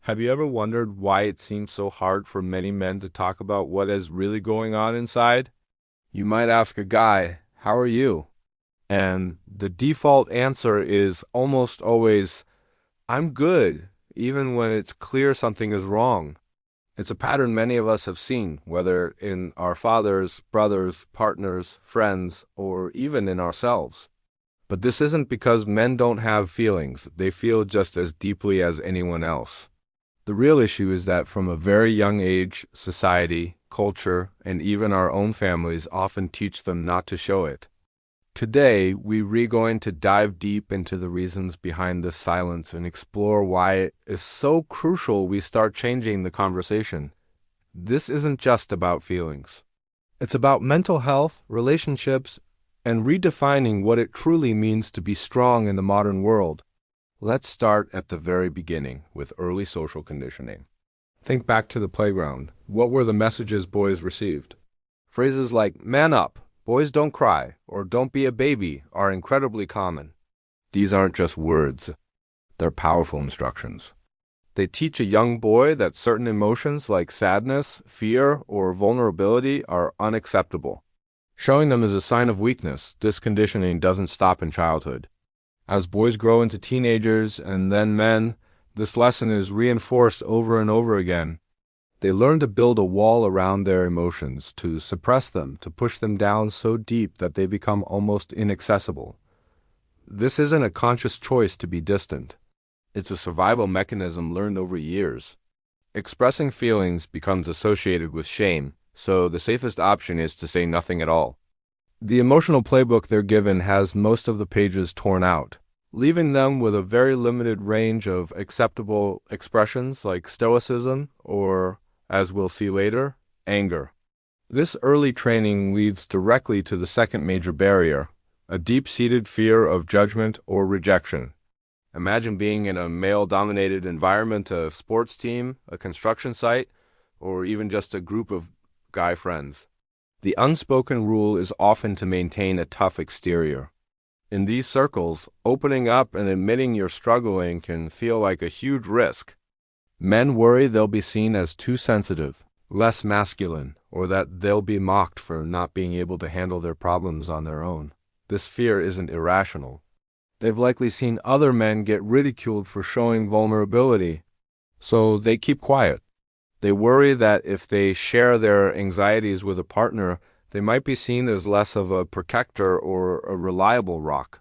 Have you ever wondered why it seems so hard for many men to talk about what is really going on inside? You might ask a guy, "How are you?" And the default answer is almost always, "I'm good," even when it's clear something is wrong. It's a pattern many of us have seen, whether in our fathers, brothers, partners, friends, or even in ourselves. But this isn't because men don't have feelings. They feel just as deeply as anyone else. The real issue is that from a very young age, society, culture, and even our own families often teach them not to show it. Today, we're going to dive deep into the reasons behind this silence and explore why it is so crucial we start changing the conversation. This isn't just about feelings. It's about mental health, relationships, and redefining what it truly means to be strong in the modern world. Let's start at the very beginning with early social conditioning. Think back to the playground. What were the messages boys received? Phrases like, "man up," "boys don't cry," or "don't be a baby" are incredibly common. These aren't just words. They're powerful instructions. They teach a young boy that certain emotions like sadness, fear, or vulnerability are unacceptable. Showing them is a sign of weakness. This conditioning doesn't stop in childhood. As boys grow into teenagers and then men, this lesson is reinforced over and over again. They learn to build a wall around their emotions, to suppress them, to push them down so deep that they become almost inaccessible. This isn't a conscious choice to be distant. It's a survival mechanism learned over years. Expressing feelings becomes associated with shame, so the safest option is to say nothing at all. The emotional playbook they're given has most of the pages torn out, leaving them with a very limited range of acceptable expressions like stoicism or, as we'll see later, anger. This early training leads directly to the second major barrier, a deep-seated fear of judgment or rejection. Imagine being in a male-dominated environment, a sports team, a construction site, or even just a group of guy friends. The unspoken rule is often to maintain a tough exterior. In these circles, opening up and admitting you're struggling can feel like a huge risk. Men worry they'll be seen as too sensitive, less masculine, or that they'll be mocked for not being able to handle their problems on their own. This fear isn't irrational. They've likely seen other men get ridiculed for showing vulnerability, so they keep quiet. They worry that if they share their anxieties with a partner, they might be seen as less of a protector or a reliable rock.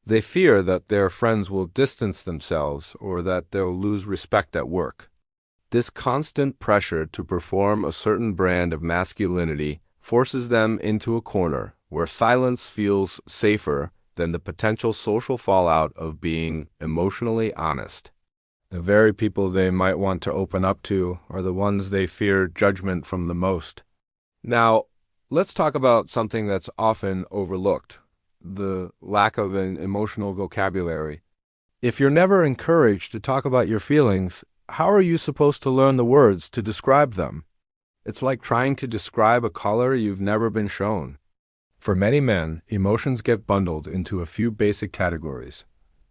They fear that their friends will distance themselves or that they'll lose respect at work. This constant pressure to perform a certain brand of masculinity forces them into a corner where silence feels safer than the potential social fallout of being emotionally honest. The very people they might want to open up to are the ones they fear judgment from the most. Now, let's talk about something that's often overlooked, the lack of an emotional vocabulary. If you're never encouraged to talk about your feelings, how are you supposed to learn the words to describe them? It's like trying to describe a color you've never been shown. For many men, emotions get bundled into a few basic categories: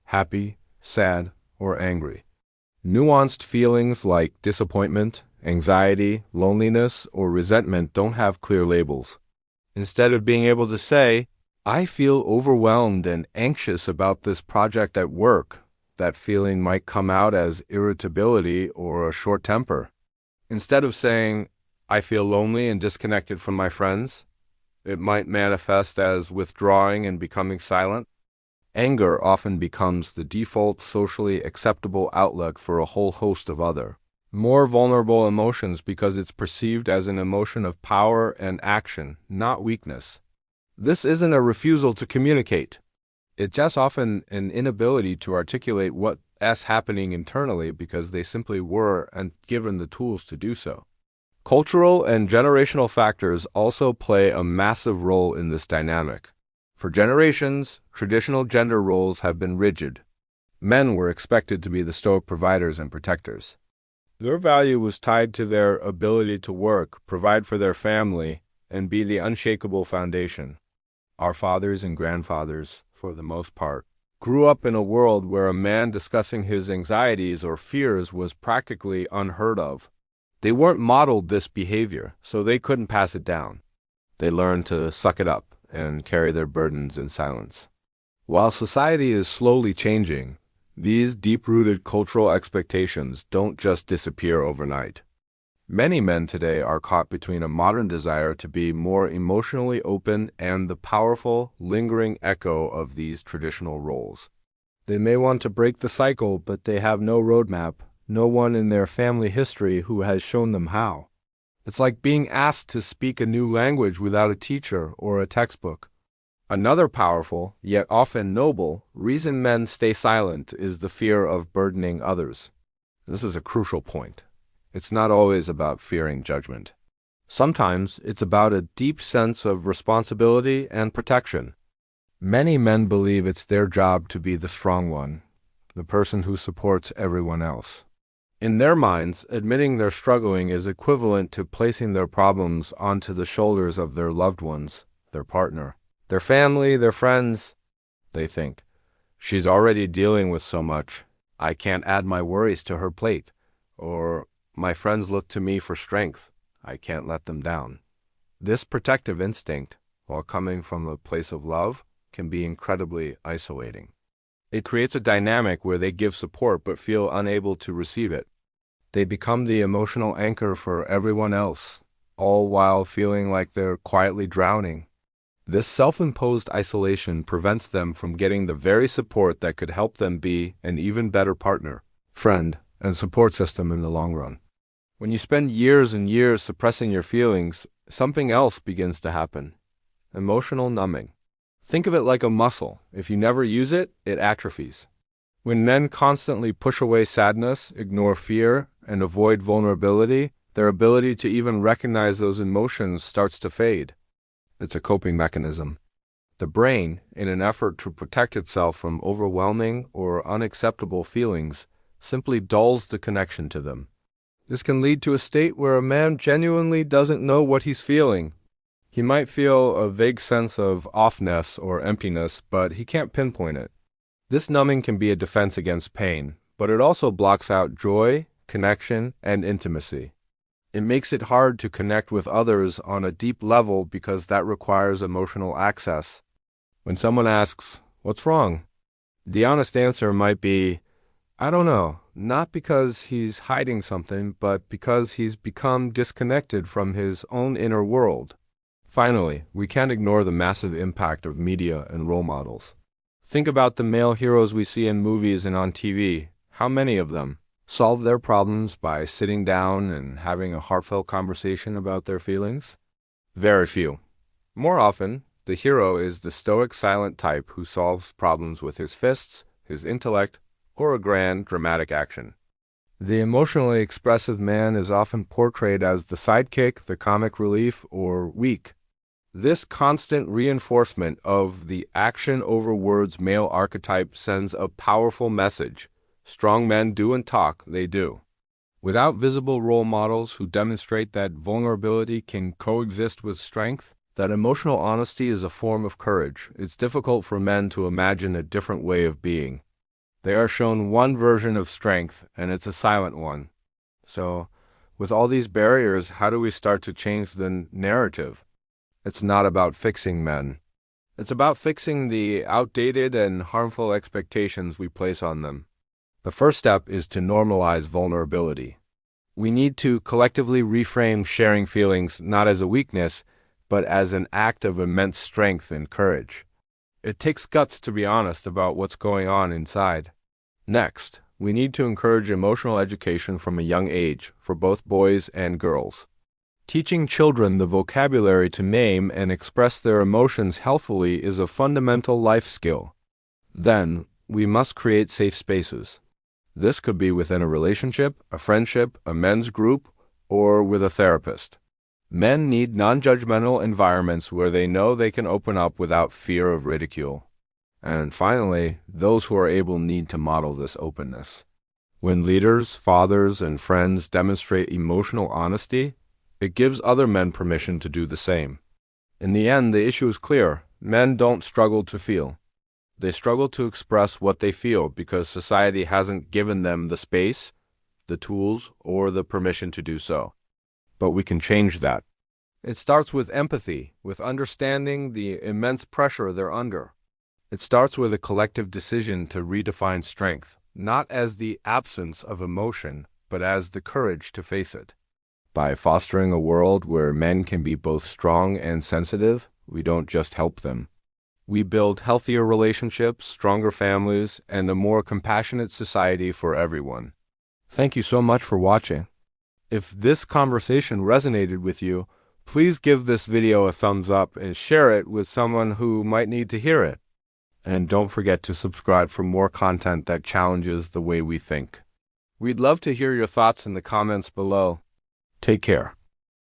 happy, sad, or angry. Nuanced feelings like disappointment, anxiety, loneliness, or resentment don't have clear labels. Instead of being able to say, "I feel overwhelmed and anxious about this project at work," that feeling might come out as irritability or a short temper. Instead of saying, "I feel lonely and disconnected from my friends," it might manifest as withdrawing and becoming silent. Anger often becomes the default socially acceptable outlet for a whole host of other, more vulnerable emotions because it's perceived as an emotion of power and action, not weakness. This isn't a refusal to communicate. It's just often an inability to articulate what's happening internally because they simply were and given the tools to do so. Cultural and generational factors also play a massive role in this dynamic. For generations, traditional gender roles have been rigid. Men were expected to be the stoic providers and protectors. Their value was tied to their ability to work, provide for their family, and be the unshakable foundation. Our fathers and grandfathers, for the most part, grew up in a world where a man discussing his anxieties or fears was practically unheard of. They weren't modeled this behavior, so they couldn't pass it down. They learned to suck it up and carry their burdens in silence. While society is slowly changing, these deep-rooted cultural expectations don't just disappear overnight. Many men today are caught between a modern desire to be more emotionally open and the powerful, lingering echo of these traditional roles. They may want to break the cycle, but they have no roadmap, no one in their family history who has shown them how. It's like being asked to speak a new language without a teacher or a textbook. Another powerful, yet often noble, reason men stay silent is the fear of burdening others. This is a crucial point. It's not always about fearing judgment. Sometimes it's about a deep sense of responsibility and protection. Many men believe it's their job to be the strong one, the person who supports everyone else. In their minds, admitting they're struggling is equivalent to placing their problems onto the shoulders of their loved ones, their partner, their family, their friends. They think, she's already dealing with so much, I can't add my worries to her plate. Or, my friends look to me for strength, I can't let them down. This protective instinct, while coming from a place of love, can be incredibly isolating. It creates a dynamic where they give support but feel unable to receive it. They become the emotional anchor for everyone else, all while feeling like they're quietly drowning. This self-imposed isolation prevents them from getting the very support that could help them be an even better partner, friend, and support system in the long run. When you spend years and years suppressing your feelings, something else begins to happen. Emotional numbing. Think of it like a muscle. If you never use it, it atrophies. When men constantly push away sadness, ignore fear, and avoid vulnerability, their ability to even recognize those emotions starts to fade. It's a coping mechanism. The brain, in an effort to protect itself from overwhelming or unacceptable feelings, simply dulls the connection to them. This can lead to a state where a man genuinely doesn't know what he's feeling. He might feel a vague sense of offness or emptiness, but he can't pinpoint it. This numbing can be a defense against pain, but it also blocks out joy, connection, and intimacy. It makes it hard to connect with others on a deep level because that requires emotional access. When someone asks, "What's wrong?" the honest answer might be, "I don't know, not because he's hiding something, but because he's become disconnected from his own inner world." Finally, we can't ignore the massive impact of media and role models. Think about the male heroes we see in movies and on TV. How many of them solve their problems by sitting down and having a heartfelt conversation about their feelings? Very few. More often, the hero is the stoic, silent type who solves problems with his fists, his intellect, or a grand, dramatic action. The emotionally expressive man is often portrayed as the sidekick, the comic relief, or weak. This constant reinforcement of the action over words male archetype sends a powerful message. Strong men do and talk, they do. Without visible role models who demonstrate that vulnerability can coexist with strength, that emotional honesty is a form of courage, it's difficult for men to imagine a different way of being. They are shown one version of strength, and it's a silent one. So, with all these barriers, how do we start to change the narrative? It's not about fixing men. It's about fixing the outdated and harmful expectations we place on them. The first step is to normalize vulnerability. We need to collectively reframe sharing feelings not as a weakness, but as an act of immense strength and courage. It takes guts to be honest about what's going on inside. Next, we need to encourage emotional education from a young age for both boys and girls. Teaching children the vocabulary to name and express their emotions healthfully is a fundamental life skill. Then, we must create safe spaces. This could be within a relationship, a friendship, a men's group, or with a therapist. Men need non-judgmental environments where they know they can open up without fear of ridicule. And finally, those who are able need to model this openness. When leaders, fathers, and friends demonstrate emotional honesty, it gives other men permission to do the same. In the end, the issue is clear. Men don't struggle to feel. They struggle to express what they feel because society hasn't given them the space, the tools, or the permission to do so. But we can change that. It starts with empathy, with understanding the immense pressure they're under. It starts with a collective decision to redefine strength, not as the absence of emotion, but as the courage to face it. By fostering a world where men can be both strong and sensitive, we don't just help them. We build healthier relationships, stronger families, and a more compassionate society for everyone. Thank you so much for watching. If this conversation resonated with you, please give this video a thumbs up and share it with someone who might need to hear it. And don't forget to subscribe for more content that challenges the way we think. We'd love to hear your thoughts in the comments below. Take care.